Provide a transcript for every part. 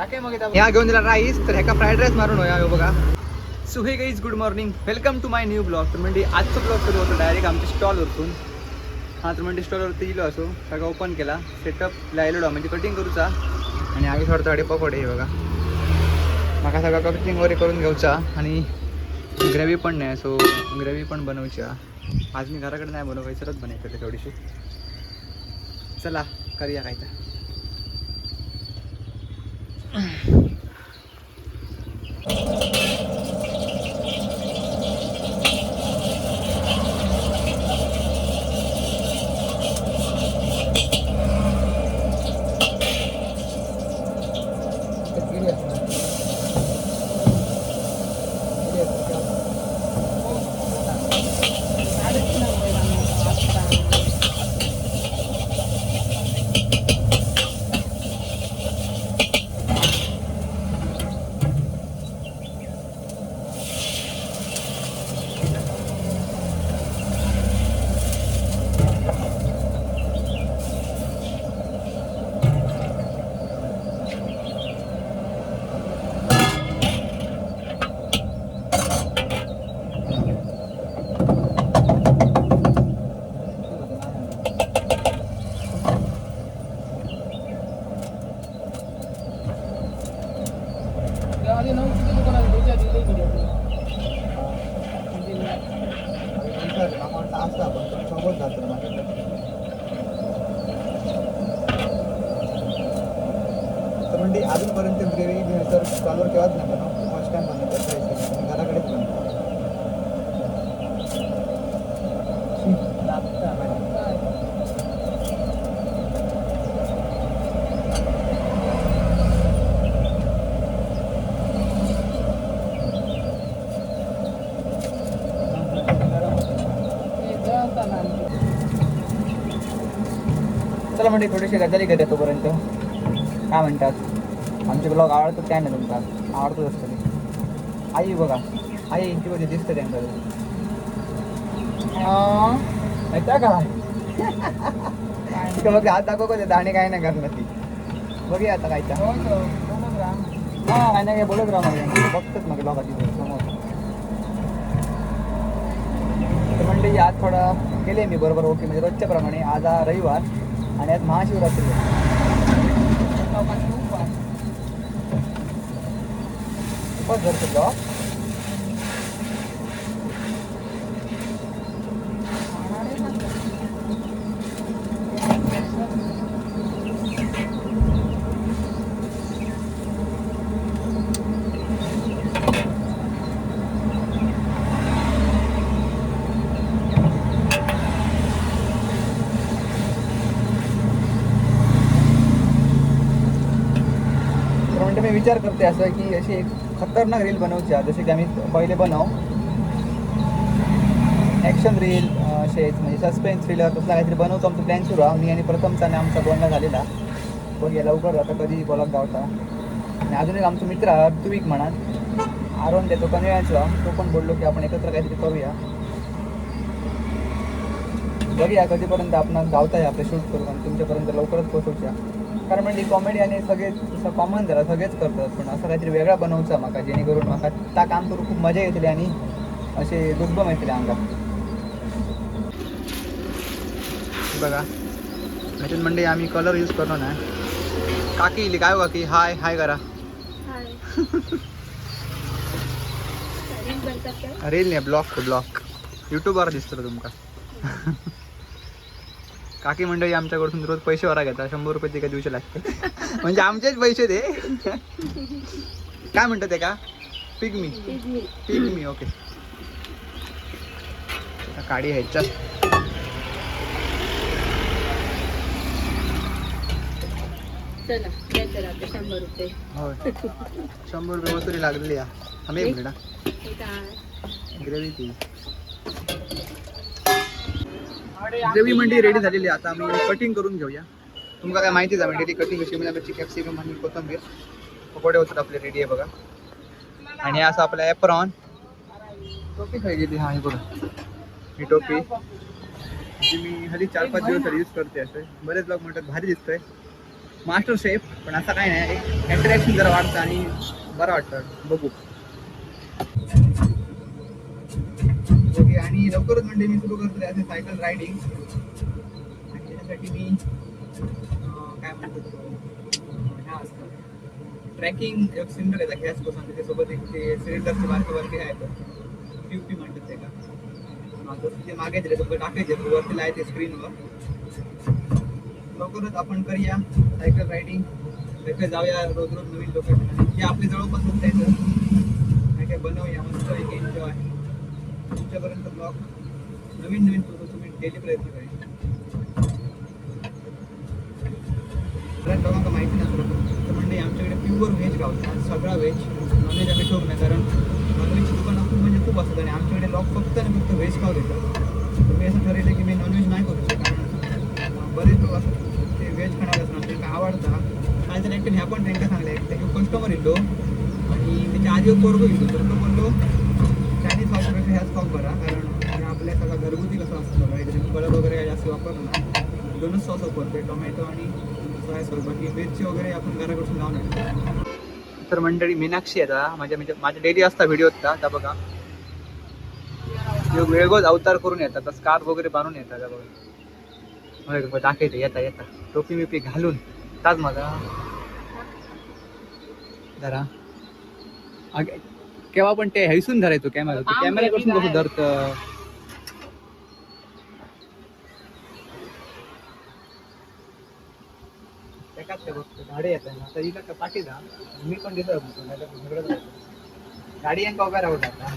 ह्या घेऊन दिला राईस, तर ह्याका फ्राईड राईस मारून होया हो बघा. So hey guys good morning, welcome to my new blog. तर म्हणजे आजचं ब्लॉग सुरू होतो डायरेक्ट आमच्या स्टॉलवरतून. हां तर म्हणजे स्टॉलवरती इलो असो, सगळं ओपन केला, सेटअप लायलो म्हणजे कटिंग करूचा आणि आम्ही थोडं थोडे पकोडे हे बघा. माका सगळं कटिंग वगैरे करून घेऊचा आणि ग्रेव्ही पण नाही, सो ग्रेव्ही पण बनवूची. आज मी घराकडे नाही बनवायचं, सरच बनायचं थोडीशी. चला करूया काय तर. तर म्हणजे अजूनपर्यंत ग्रेव्ही तर स्टॉलवर केव्हाच नाही बनव, फर्स्ट टाइम बनवतो घराकडेच बनवतो. चला म्हणजे थोडीशी गजाली घेते तोपर्यंत. काय म्हणतात, आमचे ब्लॉग आवडतात काय नाही तुमचा? आवडतोच असतं ते. आई बघा, आई यांची वजह दिसतं त्यांचं माहिती का? बघ हात दाखव का दाणे काय नाही करणार ती. बघूया आता कायचा. हां काय नाही काय बोलत राहा मला, बघतच मग ब्लॉगाची समोर. तर म्हणजे आज थोडं केले मी बरोबर ओके, म्हणजे रोजच्या प्रमाणे. आज हा रविवार आणि आज महाशिवरात्री आहे. खूपच भरतो ब्लॉग. म्हणजे मी विचार करते असं की अशी एक खतरनाक रील बनवच्या, जसे की आम्ही पहिले बनव ॲक्शन रील, असेच म्हणजे सस्पेन्स थ्रिलर तसला काहीतरी बनवतो. आमचं प्लॅन सुरू आहे. मी आणि प्रथमचा आमचा बोलणं झालेला, बघूया लवकर आता कधी बोलत गावता. आणि अजून एक आमचा मित्र ऋत्विक म्हणा, आरोन देतो कन्व्याचा, तो पण बोललो की आपण एकत्र काहीतरी करूया. बघूया कधीपर्यंत आपण गावता आहे आपले शूट करून आणि तुमच्यापर्यंत लवकरच पोहोचवच्या. कारण म्हणजे कॉमेडी आणि सगळेच असं कॉमन झालं, सगळेच करतात, पण असं काहीतरी वेगळा बनवचा माका, जेणेकरून माका त्या काम करून खूप मजा येतली आणि असे दुर्बम येतले अंगात. बघा ह्याच्यात म्हणजे आम्ही कलर यूज करतो ना. काकी इली काय काकी, हाय हाय करा. रील नाही, ब्लॉग यूट्यूबवर दिसतो तुमका. काकी मंडळी आमच्याकडून रोज पैसे वरा घेतात, 100 रुपये ते का दिवशी लागते. म्हणजे आमचेच पैसे ते. काय म्हणतात ते का? Pigmy okay. काडी ह्याच्या चला द्यायचं राहते 100 रुपये. होय 100 रुपये वसुली लागलेली आहे. आम्ही एक मिनिट ग्रेव्ही ती ग्रेव्ही म्हणजे रेडी झालेली आहे. आता आम्ही कटिंग करून घेऊया. तुमका काय माहितीच आहे म्हणजे कटिंग शिमला मिरची, कॅप्सिकम आणि कोथिंबीर पकोडे होतात आपले रेडी आहे बघा. आणि असं आपला ॲप्रॉन टोपी खाई गेली. हां हे बघा, ही टोपी जी मी हल्ली 4-5 दिवस यूज करते. असं बरेच लोक म्हणतात भारी दिसतंय. मास्टर शेफ, पण असं काय नाही, एक इंटरॅक्शन जरा वाटतं आणि बरं वाटतं. बघू. ओके, आणि लवकरच म्हणजे मी सुरू करतोय असं सायकल रायडिंग. आणि त्याच्यासाठी मी काय म्हणतो ह्या असतं ट्रॅकिंग एक सिलेंडर आहे गॅस बसून त्याच्यासोबत एक ते सिलेंडरचे बारके आहे PUP म्हणतात ते का ते मागे दिले तो टाकायचे वरती लायचे स्क्रीनवर. लवकरच आपण करूया सायकल रायडिंग, तिथे जाऊया रोज रोज नवीन लोकेशन जे आपली जवळपास होत आहे काय काय बनवूया मस्त एन्जॉय. तुमच्यापर्यंत ब्लॉग नवीन नवीन तुम्ही डेली प्रयत्न करेल. लोकांना माहिती नसतं तर म्हणजे आमच्याकडे प्युअर व्हेज गावतात, सगळा व्हेज, नॉनव्हेज आम्ही ठेवत नाही कारण नॉनव्हेजची दुकानं खूप म्हणजे खूप असतात आणि आमच्याकडे लोक फक्त आणि फक्त व्हेज खाऊ देतात. तर मी असं ठरवलं की मी नॉनव्हेज नाही करू शकत कारण बरेच लोक असतात ते व्हेज खाणार असणार त्यांना आवडतं. काय तर ॲक्च्युली ह्या पण त्यांना सांगले एक कस्टमर येतो आणि त्याच्या आधी एक पोरगो येतो तर तो बोललो चायनीज खाऊपेक्षा ह्याच खाऊ बरा कारण आपल्या सगळं घरगुती कसं असतं काहीतरी फळं वगैरे जास्त वापरलं ना, दोनच सॉस वापरते टोमॅटो आणि सोया सॉस, बाकी मिरची वगैरे आपण घराकडून लावून आणतो. तर मंडळी मीनाक्षी आता माझ्या डेली असता व्हिडिओ होता आता बघा वेगवेगळं अवतार करून येतात, स्कार्फ वगैरे बांधून येतात बघा दाखवते येता टोपी मिपी घालून ताच माझा जरा केव्हा पण ते हैसून धरायचो कॅमेरा कसून कसं धरतं. गाडी येत आहे ना तर इथं पाठी जा मी पण दिसत गाडी यांका उभ्या राहू आता.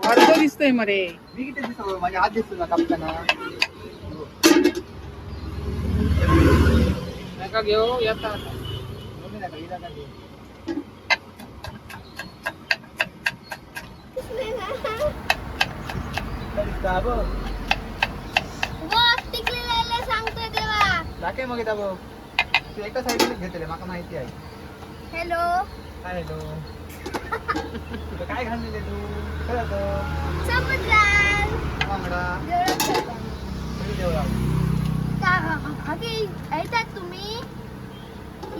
अर्ध दिसतोय मरे. मी किती दिसतो माझ्या हात दिसतो ना कापताना नका घेऊ येतात. सांगतोय मग येता बघ तू एका साईडने घेतले मला माहिती आहे. हॅलो काय हॅलो तुला काय घाललेले तू कळत येतात तुम्ही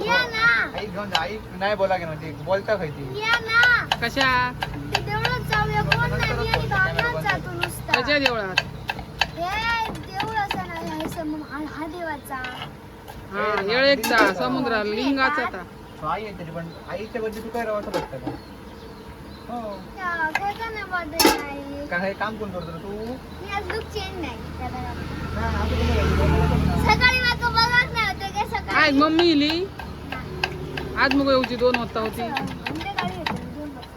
या ना. आई घेऊन जा, आई नाही बोला की नव्हती बोलता खायची या ना. कशा देवळात जाऊया कोण नाही मी आणि भावनाच जातो नुसता. कशा देवळात? हे देऊळ असं नाही हा देवाचा हा येळेचा समुद्र लिंगाचा आता. आई आहे तरी पण आईच्या बद्दल तू काय राहावं बघता का? हो काय का नाही बदल नाही. काय काम कोण करतो तू? मी आज लुक चेंज नाही हा, असं कसं करायचं? सकाळी मला बघत नाही होते काय सकाळी आज मम्मी इली आज मग येऊची 2 वाजता होती. संध्याकाळी येते 2 वाजता.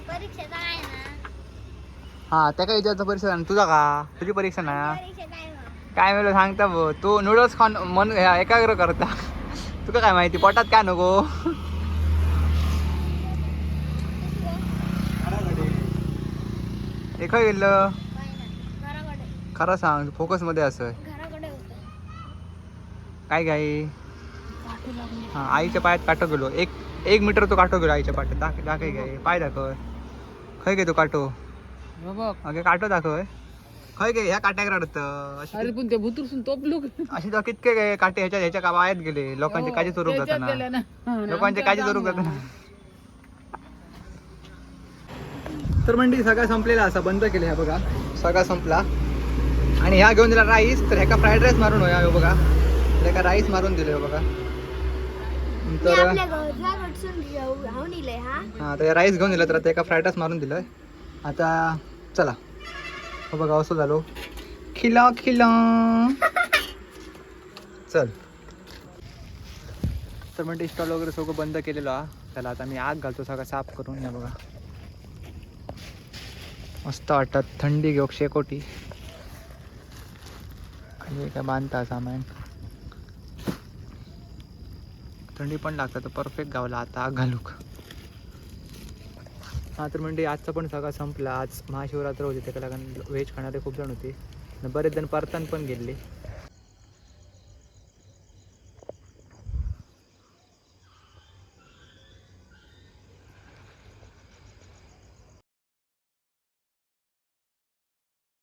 परीक्षेचा आहे ना. हा त्या काय विचारचा परीक्षा तुझा का तुझी परीक्षा ना परीक्षा काय मग? काय मला सांगता भाऊ तू नूडल्स खाऊन मन एकाग्र करता तुका काय माहिती पोटात काय नको. एक गेलं काय नाही. घराकडे खरं सांग फोकस मध्ये असं घराकडे होतं. काय काय हा आईच्या पायात काटो गेलो 1 मीटर तो काटो गेलो आईच्या पायात दाखय काय पाय दाखव खय गे तो काटो बघ अगे काटो दाखव खय गे ह्या काट्याक रडत अरे पण ते भुतुरसून तोपलो अशी तर कितके गे काटे ह्याच्या पायात गेले लोकांचे काजी चोरूक जाताना लोकांचे काजी चोरूक जाताना. तर मंडी सगळा संपलेला असा बंद केले ह्या बघा सगळा संपला आणि ह्या घेऊन दिला राईस तर ह्याका फ्राईड राईस मारून होया बघा ह्याका राईस मारून दिले बघा. तर आपल्या घरच्याकडसून घेऊन दिलंय हा तर राईस घेऊन दिलं तर आता एका फ्राईड राईस मारून दिलं. आता चला हो बघा असं झालो खिला चल तर म्हणजे स्टॉल वगैरे सगळं बंद केलेलं हा. त्याला आता मी आग घालतो सगळं साफ करून. या बघा मस्त वाटतात, थंडी घेऊ शेकोटी आणि काय बांधता सामान, थंडी पण लागतात तर परफेक्ट गावला आता आग घालूक. हा तर म्हणजे आजचा पण सगळा संपला. आज महाशिवरात्र होती, त्याला व्हेज खाणारे खूप जण होते, बरेच जण परतान पण गेले.